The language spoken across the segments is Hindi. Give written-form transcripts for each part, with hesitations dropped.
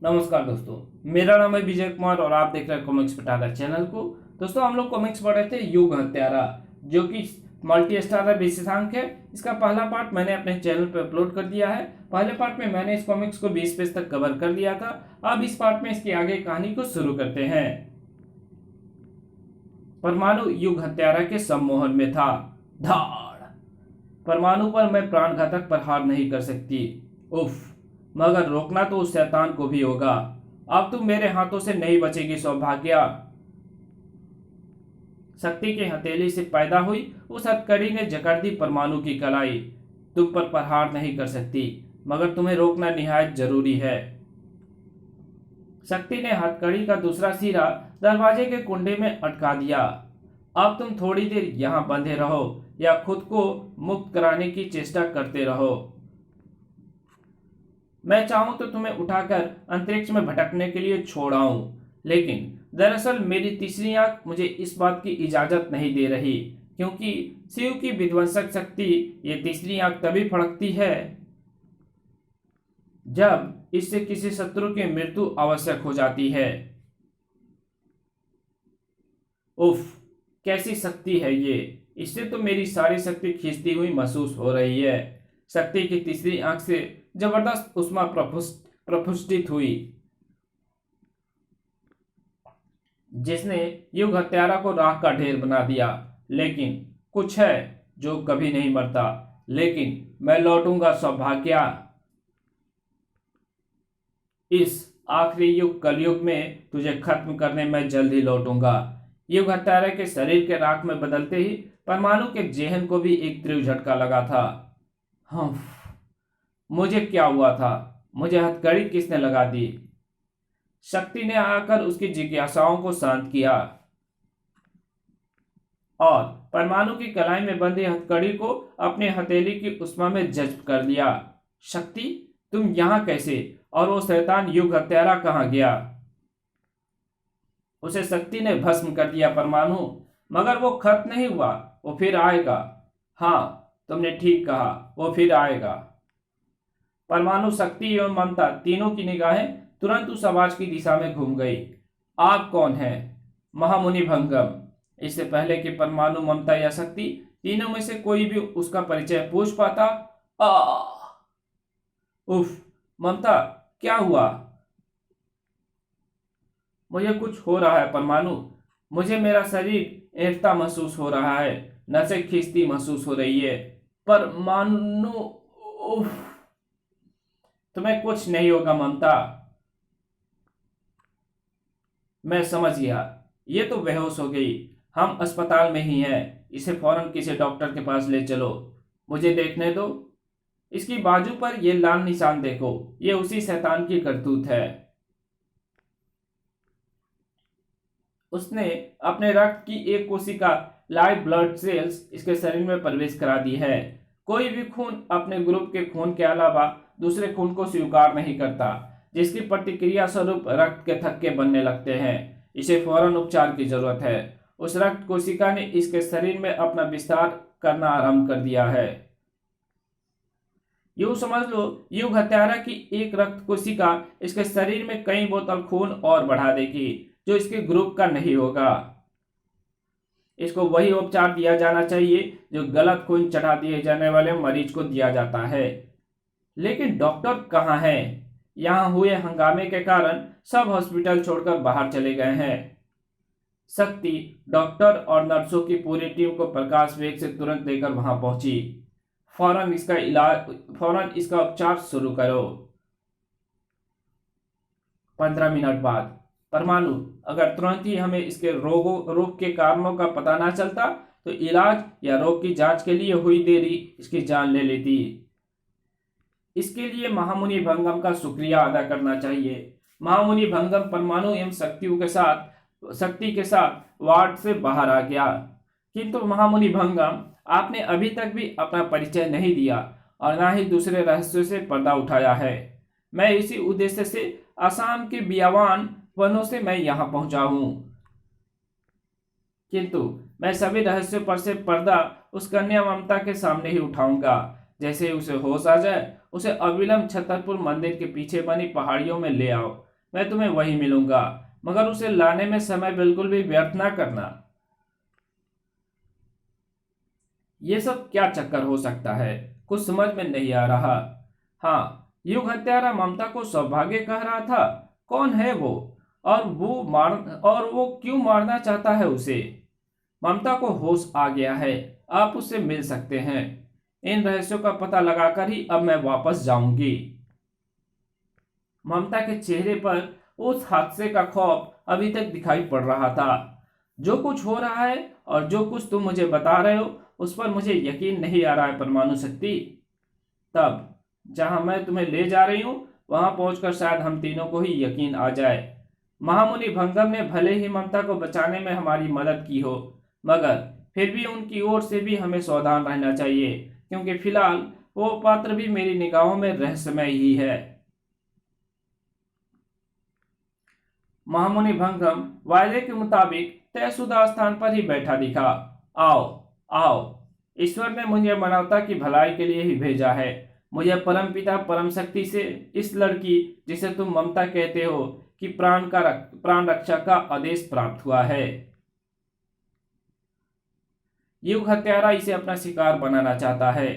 नमस्कार दोस्तों, मेरा नाम है विजय कुमार और आप देख रहे हैं कॉमिक्स पिटारा चैनल को। दोस्तों, हम लोग कॉमिक्स पढ़ रहे थे युग हत्यारा, जो कि मल्टी स्टारर विशेषांक है। इसका पहला पार्ट मैंने अपने चैनल पर अपलोड कर दिया है। पहले पार्ट में मैंने इस कॉमिक्स को 20 पेज तक कवर कर लिया था। अब इस पार्ट में इसकी आगे कहानी को शुरू करते हैं। परमाणु युग हत्यारा के सम्मोहन में था। धाड़! परमाणु पर मैं प्राणघातक प्रहार नहीं कर सकती, उफ, मगर रोकना तो उस शैतान को भी होगा। अब तुम मेरे हाथों से नहीं बचेगी सौभाग्या। शक्ति की हथेली से पैदा हुई उस हथकड़ी ने जकड़ दी परमाणु की कलाई। तुम पर प्रहार नहीं कर सकती, मगर तुम्हें रोकना निहायत जरूरी है। शक्ति ने हथकड़ी का दूसरा सिरा दरवाजे के कुंडे में अटका दिया। अब तुम थोड़ी देर यहां बंधे रहो या खुद को मुक्त कराने की चेष्टा करते रहो। मैं चाहूं तो तुम्हें उठाकर अंतरिक्ष में भटकने के लिए छोड़ आऊं, लेकिन दरअसल मेरी तीसरी आंख मुझे इस बात की इजाजत नहीं दे रही, क्योंकि शिव की विध्वंसक शक्ति ये तीसरी आंख तभी फड़कती है जब इससे किसी शत्रु की मृत्यु आवश्यक हो जाती है। उफ, कैसी शक्ति है ये! इससे तो मेरी सारी शक्ति खींचती हुई महसूस हो रही है। शक्ति की तीसरी आंख से जबरदस्त उष्मा प्रफुष्टित हुई, जिसने युग हत्यारा को राख का ढेर बना दिया। लेकिन कुछ है जो कभी नहीं मरता, लेकिन मैं लौटूंगा सौभाग्या। इस आखिरी युग कलयुग में तुझे खत्म करने में जल्द ही लौटूंगा। युग हत्यारा के शरीर के राख में बदलते ही परमाणु के जेहन को भी एक तीव्र झटका लगा था। मुझे क्या हुआ था? मुझे हथकड़ी किसने लगा दी? शक्ति ने आकर उसकी जिज्ञासाओं को शांत किया और परमाणु की कलाई में बंधी हथकड़ी को अपने हथेली की उष्मा में जज्ब कर लिया। शक्ति, तुम यहां कैसे? और वो शैतान युग हत्यारा कहां गया? उसे शक्ति ने भस्म कर दिया परमाणु, मगर वो खत्म नहीं हुआ, वो फिर आएगा। हाँ, तुमने ठीक कहा, वो फिर आएगा। परमाणु, शक्ति एवं ममता तीनों की निगाहें तुरंत उस आवाज की दिशा में घूम गई। आप कौन हैं? महामुनि भंगम। इससे पहले कि परमाणु, ममता या शक्ति तीनों में से कोई भी उसका परिचय पूछ पाता, उफ, ममता, क्या हुआ? मुझे कुछ हो रहा है परमाणु। मुझे मेरा शरीर ऐंठता महसूस हो रहा है, नसें खींचती महसूस हो रही है। परमाणु, उफ, तुम्हें कुछ नहीं होगा ममता। मैं समझ गया, ये तो बेहोश हो गई। हम अस्पताल में ही हैं। इसे फौरन किसी डॉक्टर के पास ले चलो। मुझे देखने दो। इसकी बाजू पर ये लाल निशान देखो, ये उसी शैतान की करतूत है। उसने अपने रक्त की एक कोशिका, लाइव ब्लड सेल्स, इसके शरीर में प्रवेश करा दी है। कोई भी खून अपने ग्रुप के खून के अलावा दूसरे खून को स्वीकार नहीं करता, जिसकी प्रतिक्रिया स्वरूप रक्त के थक्के बनने लगते हैं। इसे फौरन उपचार की जरूरत है। उस रक्त कोशिका ने इसके शरीर में अपना विस्तार करना आरंभ कर दिया है। यूं समझ लो, युग हत्यारा की एक रक्त कोशिका इसके शरीर में कई बोतल खून और बढ़ा देगी, जो इसके ग्रुप का नहीं होगा। इसको वही उपचार दिया जाना चाहिए जो गलत खून चढ़ा दिए जाने वाले मरीज को दिया जाता है। लेकिन डॉक्टर कहाँ हैं? यहां हुए हंगामे के कारण सब हॉस्पिटल छोड़कर बाहर चले गए हैं। शक्ति, डॉक्टर और नर्सों की पूरी टीम को प्रकाश वेग से तुरंत लेकर वहां पहुंची। फौरन इसका उपचार शुरू करो। 15 मिनट बाद, परमाणु, अगर तुरंत ही हमें इसके रोग के कारणों का पता ना चलता तो इलाज या रोग की जांच के लिए हुई देरी इसकी जान ले लेती। इसके लिए महामुनि भंगम का शुक्रिया अदा करना चाहिए। महामुनि भंगम परमाणु एवं शक्ति के साथ वार्ड से बाहर आ गया। किंतु महामुनि भंगम, आपने अभी तक भी अपना परिचय नहीं दिया और ना ही दूसरे रहस्यों से पर्दा उठाया है। मैं इसी उद्देश्य से असम के बियावान वनों से मैं यहाँ पहुंचा हूँ, किंतु मैं सभी रहस्यों पर से पर्दा उस कन्या ममता के सामने ही उठाऊंगा। जैसे उसे होश आ जाए, उसे अविलंब छतरपुर मंदिर के पीछे बनी पहाड़ियों में ले आओ। मैं तुम्हें वहीं मिलूंगा, मगर उसे लाने में समय बिल्कुल भी व्यर्थ ना करना। ये सब क्या चक्कर हो सकता है, कुछ समझ में नहीं आ रहा। हाँ, युग हत्यारा ममता को सौभाग्य कह रहा था। कौन है वो? और वो क्यों मारना चाहता है उसे? ममता को होश आ गया है, आप उससे मिल सकते हैं। इन रहस्यों का पता लगाकर ही अब मैं वापस जाऊंगी। ममता के चेहरे पर उस हादसे का खौफ अभी तक दिखाई पड़ रहा था। जो कुछ हो रहा है और जो कुछ तुम मुझे बता रहे हो, उस पर मुझे यकीन नहीं आ रहा है परमाणु शक्ति। तब जहां मैं तुम्हें ले जा रही हूं, वहां पहुंचकर शायद हम तीनों को ही यकीन आ जाए। महामुनि भंगम ने भले ही ममता को बचाने में हमारी मदद की हो, मगर फिर भी उनकी ओर से भी हमें सावधान रहना चाहिए, क्योंकि फिलहाल वो पात्र भी मेरी निगाहों में रहस्यमय ही है। महामुनि भंगम वायदे के मुताबिक तयशुदा स्थान पर ही बैठा दिखा। आओ, आओ। ईश्वर ने मुझे मानवता की भलाई के लिए ही भेजा है। मुझे परम पिता परम शक्ति से इस लड़की, जिसे तुम ममता कहते हो, कि प्राण रक्षा का आदेश प्राप्त हुआ है। युग हत्यारा इसे अपना शिकार बनाना चाहता है।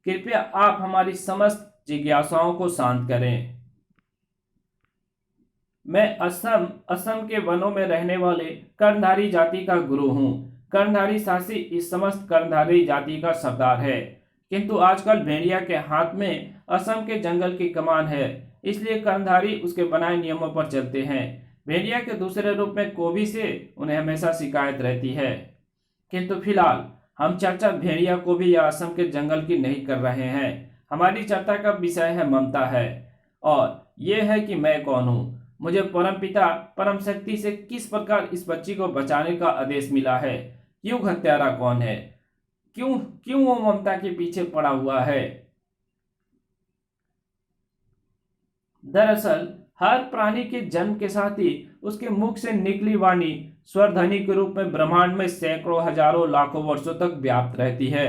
कृपया आप हमारी समस्त जिज्ञासाओं को शांत करें। मैं असम असम के वनों में रहने वाले कर्णधारी जाति का गुरु हूँ। कर्णधारी शासी इस समस्त कर्णधारी जाति का सरदार है, किंतु आजकल भेड़िया के हाथ में असम के जंगल की कमान है, इसलिए कर्णधारी उसके बनाए नियमों पर चलते हैं। भेड़िया के दूसरे रूप में कोबी से उन्हें हमेशा शिकायत रहती है, किंतु फिलहाल हम चर्चा भेड़िया कोबी या असम के जंगल की नहीं कर रहे हैं। हमारी चर्चा का विषय है ममता है, और यह है कि मैं कौन हूँ। मुझे परम पिता परम शक्ति से किस प्रकार इस बच्ची को बचाने का आदेश मिला है। युग हत्यारा कौन है? क्यों क्यों वो ममता के पीछे पड़ा हुआ है? दरअसल हर प्राणी के जन्म के साथ ही उसके मुख से निकली वाणी स्वर ध्वनि के रूप में ब्रह्मांड में सैकड़ों हजारों लाखों वर्षों तक व्याप्त रहती है।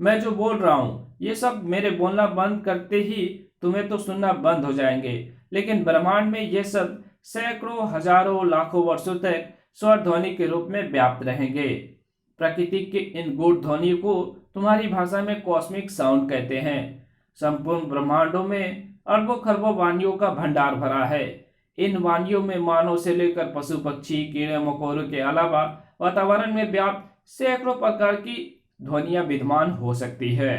मैं जो बोल रहा हूँ, ये सब मेरे बोलना बंद करते ही तुम्हें तो सुनना बंद हो जाएंगे, लेकिन ब्रह्मांड में ये सब सैकड़ों हजारों लाखों वर्षों तक स्वर ध्वनि के रूप में व्याप्त रहेंगे। प्रकृति के इन गूढ़ ध्वनियों को तुम्हारी भाषा में कॉस्मिक साउंड कहते हैं। संपूर्ण ब्रह्मांडों में अरबों खरबों वाणियों का भंडार भरा है। इन वाणियों में मानव से लेकर पशु पक्षी कीड़े मकोड़ों के अलावा वातावरण में व्याप्त सैकड़ों प्रकार की ध्वनियां विद्यमान हो सकती है।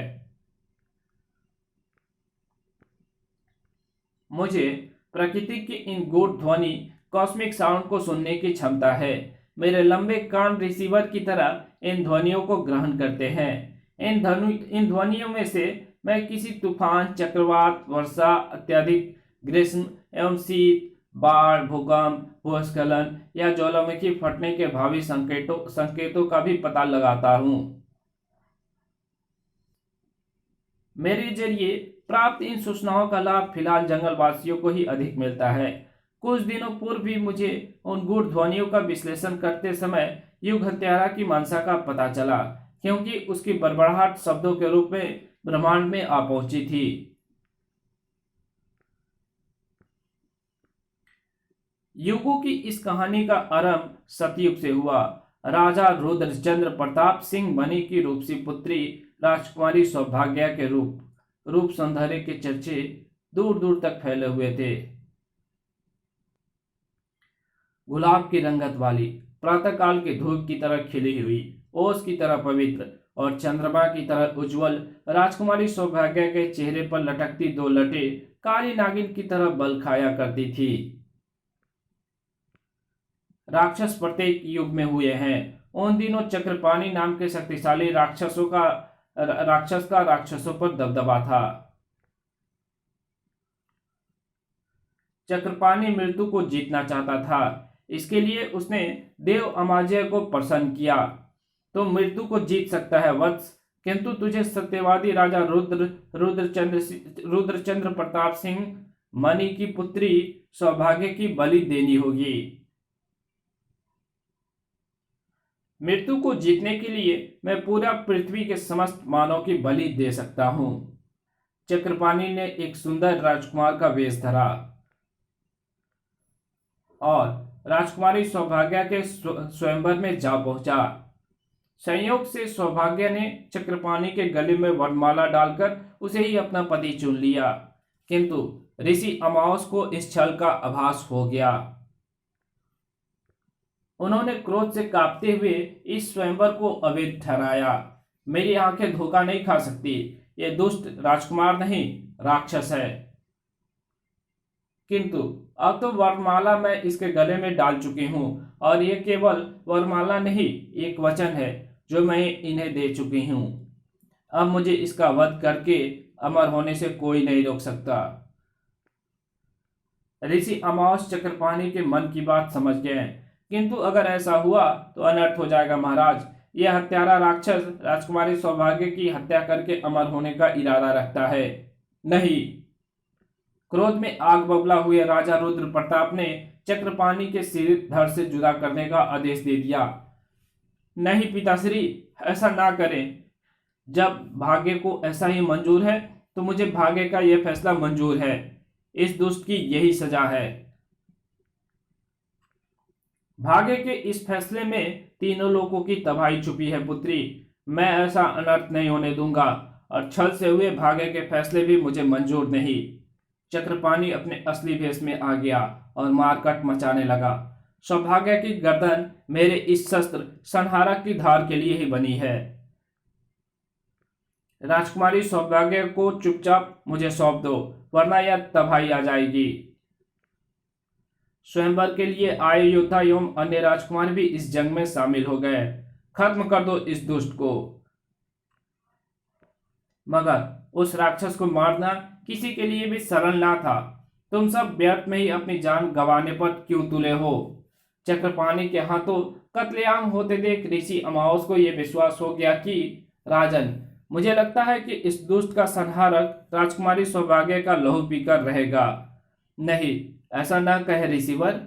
मुझे प्रकृति की इन गूढ़ ध्वनि कॉस्मिक साउंड को सुनने की क्षमता है। मेरे लंबे कान रिसीवर की तरह इन ध्वनियों को ग्रहण करते हैं। इन ध्वनियों में से मैं किसी तूफान, चक्रवात, वर्षा, अत्यधिक ग्रीष्म एवं शीत, बाढ़, भूकंप, भूस्खलन या ज्वालामुखी फटने के भावी संकेतों का भी पता लगाता हूँ। मेरे जरिए प्राप्त इन सूचनाओं का लाभ फिलहाल जंगलवासियों को ही अधिक मिलता है। कुछ दिनों पूर्व भी मुझे उन गूढ़ ध्वनियों का विश्लेषण करते समय युग हत्यारा की मंशा का पता चला, क्योंकि उसकी बड़बड़ाहट शब्दों के रूप में ब्रह्मांड में आ पहुंची थी। युगों की इस कहानी का आरंभ सतयुग से हुआ। राजा रुद्रचंद्र प्रताप सिंह मणि की रूपसी पुत्री राजकुमारी सौभाग्या के रूप सौंदर्य के चर्चे दूर दूर तक फैले हुए थे। गुलाब की रंगत वाली, प्रातःकाल की धूप की तरह खिली हुई, ओस की तरह पवित्र और चंद्रमा की तरह उज्जवल राजकुमारी सौभाग्या के चेहरे पर लटकती दो लटे काली नागिन की तरह बल खाया करती थी। राक्षस प्रत्येक युग में हुए हैं। उन दिनों चक्रपाणी नाम के शक्तिशाली राक्षस का राक्षसों पर दबदबा था। चक्रपाणी मृत्यु को जीतना चाहता था। इसके लिए उसने देव अमाजय को प्रसन्न किया। तो मृत्यु को जीत सकता है वत्स, किंतु तुझे सत्यवादी राजा रुद्रचंद्र प्रताप सिंह मणि की पुत्री सौभाग्य की बलि देनी होगी। मृत्यु को जीतने के लिए मैं पूरा पृथ्वी के समस्त मानव की बलि दे सकता हूं। चक्रपाणी ने एक सुंदर राजकुमार का वेश धरा। और राजकुमारी सौभाग्य के स्वयंवर में जा पहुंचा। संयोग से सौभाग्य ने चक्रपाणि के गले में वरमाला डालकर उसे ही अपना पति चुन लिया, किंतु ऋषि अमावस को इस छल का आभास हो गया। उन्होंने क्रोध से कांपते हुए इस स्वयंवर को अवैध ठहराया। मेरी आंखें धोखा नहीं खा सकती, ये दुष्ट राजकुमार नहीं, राक्षस है। किंतु अब तो वरमाला मैं इसके गले में डाल चुकी हूं, और ये केवल वरमाला नहीं, एक वचन है जो मैं इन्हें दे चुकी हूं। अब मुझे इसका वध करके अमर होने से कोई नहीं रोक सकता। ऋषि अमावस चक्रपाणि के मन की बात समझ गए, किंतु अगर ऐसा हुआ तो अनर्थ हो जाएगा महाराज। यह हत्यारा राक्षस राजकुमारी सौभाग्य की हत्या करके अमर होने का इरादा रखता है। नहीं। क्रोध में आग बबला हुए राजा रुद्र प्रताप ने चक्रपाणि के सिर धड़ से जुदा करने का आदेश दे दिया। नहीं पिताश्री, ऐसा ना करें। जब भाग्य को ऐसा ही मंजूर है तो मुझे भाग्य का यह फैसला मंजूर है। इस दुष्ट की यही सजा है। भाग्य के इस फैसले में तीनों लोगों की तबाही छुपी है पुत्री। मैं ऐसा अनर्थ नहीं होने दूंगा, और छल से हुए भाग्य के फैसले भी मुझे मंजूर नहीं। चक्रपाणि अपने असली भेष में आ गया और मारकाट मचाने लगा। सौभाग्य की गर्दन मेरे इस शस्त्र संहारक की धार के लिए ही बनी है। राजकुमारी सौभाग्य को चुपचाप मुझे सौंप दो, वरना यह तबाही आ जाएगी। स्वयंवर के लिए आए योद्धा एवं अन्य राजकुमार भी इस जंग में शामिल हो गए। खत्म कर दो इस दुष्ट को। मगर उस राक्षस को मारना किसी के लिए भी सरल ना था। तुम सब व्यर्थ में ही अपनी जान गंवाने पर क्यों तुले हो? चक्रपाणि के हाथों कत्लेआम होते देख ऋषि अमावस को यह विश्वास हो गया कि राजन, मुझे लगता है कि इस दुष्ट का संहारक राजकुमारी सौभाग्य का लहू पीकर रहेगा। नहीं, ऐसा न कहे ऋषिवर।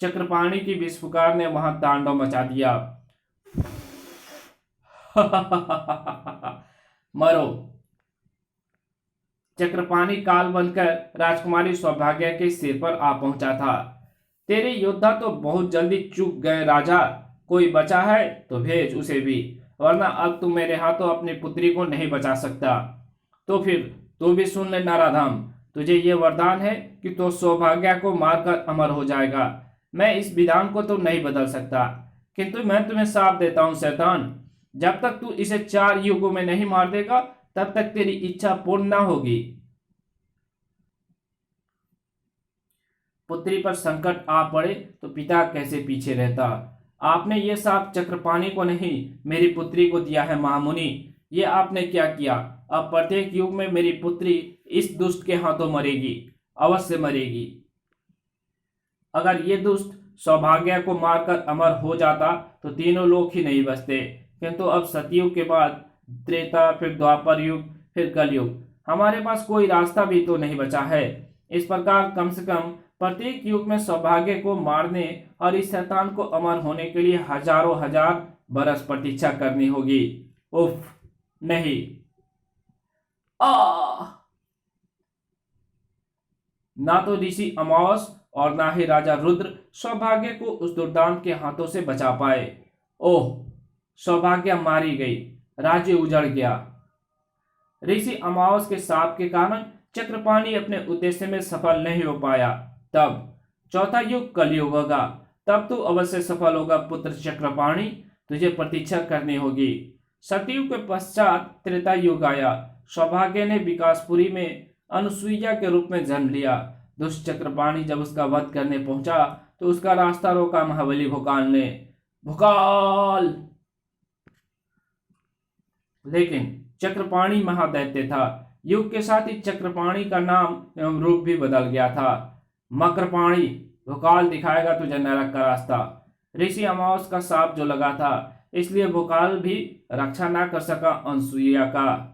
चक्रपाणि की विस्फुकार ने वहां तांडव मचा दिया। मरो। चक्रपाणि काल बनकर राजकुमारी सौभाग्य के सिर पर आ पहुंचा था। तेरे योद्धा तो बहुत जल्दी चूक गए राजा। कोई बचा है तो भेज उसे भी, वरना अब तू मेरे हाथों अपनी पुत्री को नहीं बचा सकता। तो फिर तू भी सुन ले नाराधाम, तुझे ये वरदान है कि तो सौभाग्य को मारकर अमर हो जाएगा। मैं इस विधान को तो नहीं बदल सकता, किंतु मैं तुम्हें साफ देता हूं शैतान, जब तक तू इसे 4 युगों में नहीं मार देगा तब तक तेरी इच्छा पूर्ण ना होगी। पुत्री पर संकट आ पड़े तो पिता कैसे पीछे रहता। आपने ये साप चक्रपाणि को नहीं, मेरी पुत्री को दिया है महामुनि। ये आपने क्या किया? अब प्रत्येक युग में मेरी पुत्री इस दुष्ट के हाथों मरेगी, अवश्य मरेगी। अगर ये दुष्ट सौभाग्य को मारकर अमर हो जाता तो तीनों लोग ही नहीं बचते, किंतु अब सतयुग के बाद त्रेता, फिर द्वापर युग, फिर कलयुग, हमारे पास कोई रास्ता भी तो नहीं बचा है। इस प्रकार कम से कम प्रत्येक युग में सौभाग्य को मारने और इस शैतान को अमर होने के लिए हजारों हजार बरस प्रतीक्षा करनी होगी। उफ, नहीं। ना तो ऋषि अमावस और ना ही राजा रुद्र सौभाग्य को उस दुर्दांत के हाथों से बचा पाए। ओह, सौभाग्य मारी गई, राज्य उजड़ गया। ऋषि अमावस के शाप के कारण चक्रपाणि अपने उद्देश्य में सफल नहीं हो पाया। तब चौथा युग कलयुग होगा, तब तू अवश्य सफल होगा पुत्र चक्रपाणि, तुझे प्रतीक्षा करनी होगी। सतयुग के पश्चात त्रेता युग आया। सौभाग्य ने विकासपुरी में अनुसुईया के रूप में जन्म लिया। दुष्ट चक्रपाणि जब उसका वध करने पहुंचा तो उसका रास्ता रोका महाबली भोकाल ने। भोकाल! लेकिन चक्रपाणि महादैत्य था। युग के साथ ही चक्रपाणि का नाम एवं रूप भी बदल गया था। मक्रपाणि, भोकाल दिखाएगा तुझे नरक का रास्ता। ऋषि अमावस का शाप जो लगा था, इसलिए भोकाल भी रक्षा ना कर सका अनुसुईया का।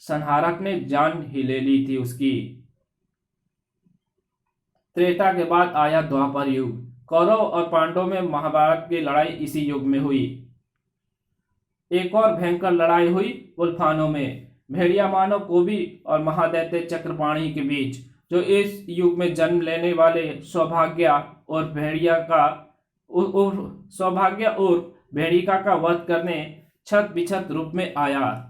संहारक ने जान ही ले ली थी उसकी। त्रेता के बाद आया द्वापर युग। कौरव और पांडवों में महाभारत की लड़ाई इसी युग में हुई। एक और भयंकर लड़ाई हुई उल्फानों में, भेड़िया मानव कोबी और महादैत्य चक्रपाणि के बीच। जो इस युग में जन्म लेने वाले सौभाग्य और भेड़िका का वध करने छत बिछत रूप में आया।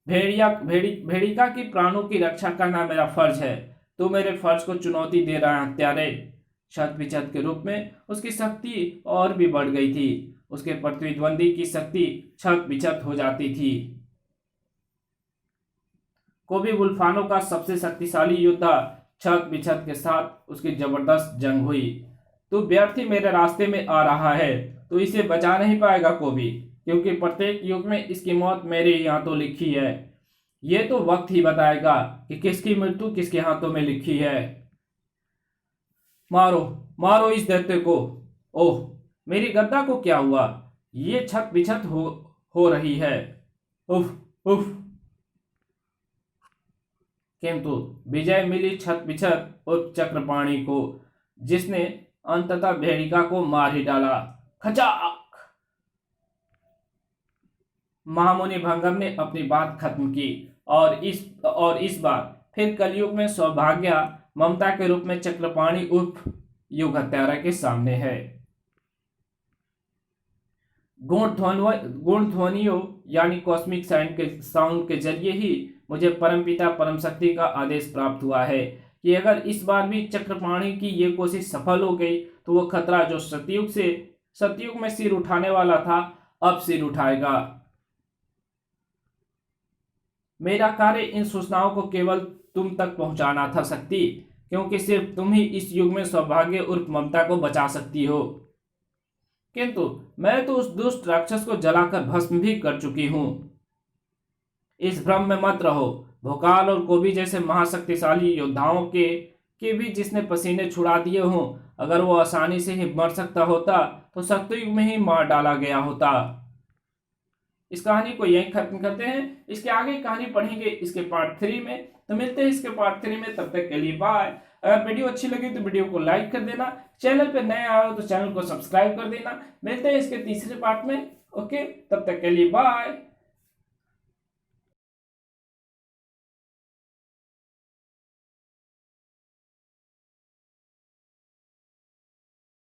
भेड़िका की प्राणों की रक्षा करना मेरा फर्ज है। तू मेरे फर्ज को चुनौती दे रहा है हत्यारे। छत बिछत के रूप में उसकी शक्ति और भी बढ़ गई थी। उसके प्रतिद्वंदी की शक्ति छत बिछत हो जाती थी। कोबी वुल्फानो का सबसे शक्तिशाली योद्धा छत बिछत के साथ उसकी जबरदस्त जंग हुई। तू व्यर्थ ही मेरे रास्ते में आ रहा है। तो इसे बचा नहीं पाएगा कोबी, क्योंकि प्रत्येक युग में इसकी मौत मेरे ही हाथों लिखी है। ये तो वक्त ही बताएगा कि किसकी मृत्यु किसके हाथों में लिखी है। मारो मारो इस दैत्य को। ओह, मेरी गद्दा को क्या हुआ? ये छत बिछत हो रही है। उफ उफ। किंतु विजय मिली छत बिछत और चक्रपाणी को, जिसने अंततः भेड़िका को मार ही डाला। खचाक। महामुनि भंगम ने अपनी बात खत्म की और इस बार फिर कलयुग में सौभाग्य ममता के रूप में चक्रपाणी उर्फ युग हत्यारा के सामने है। गुण ध्वनियों यानी कॉस्मिक साउंड के जरिए ही मुझे परमपिता परम शक्ति का आदेश प्राप्त हुआ है कि अगर इस बार भी चक्रपाणी की ये कोशिश सफल हो गई तो वो खतरा जो सतयुग में सिर उठाने वाला था, अब सिर उठाएगा। मेरा कार्य इन सूचनाओं को केवल तुम तक पहुंचाना था शक्ति, क्योंकि सिर्फ तुम ही इस युग में सौभाग्य उर्फ ममता को बचा सकती हो। किंतु मैं तो उस दुष्ट राक्षस को जलाकर भस्म भी कर चुकी हूं। इस भ्रम में मत रहो। भोकाल और कोबी जैसे महाशक्तिशाली योद्धाओं के भी जिसने पसीने छुड़ा दिए हों, अगर वो आसानी से ही मर सकता होता तो सतयुग में ही मार डाला गया होता। इस कहानी को यहीं खत्म करते हैं। इसके आगे कहानी पढ़ेंगे इसके पार्ट 3 में। तो मिलते हैं इसके पार्ट 3 में, तब तक के लिए बाय। अगर वीडियो अच्छी लगी तो वीडियो को लाइक कर देना, चैनल पे नए आए हो तो चैनल को सब्सक्राइब कर देना। मिलते हैं इसके तीसरे पार्ट में। ओके, तब तक के लिए बाय।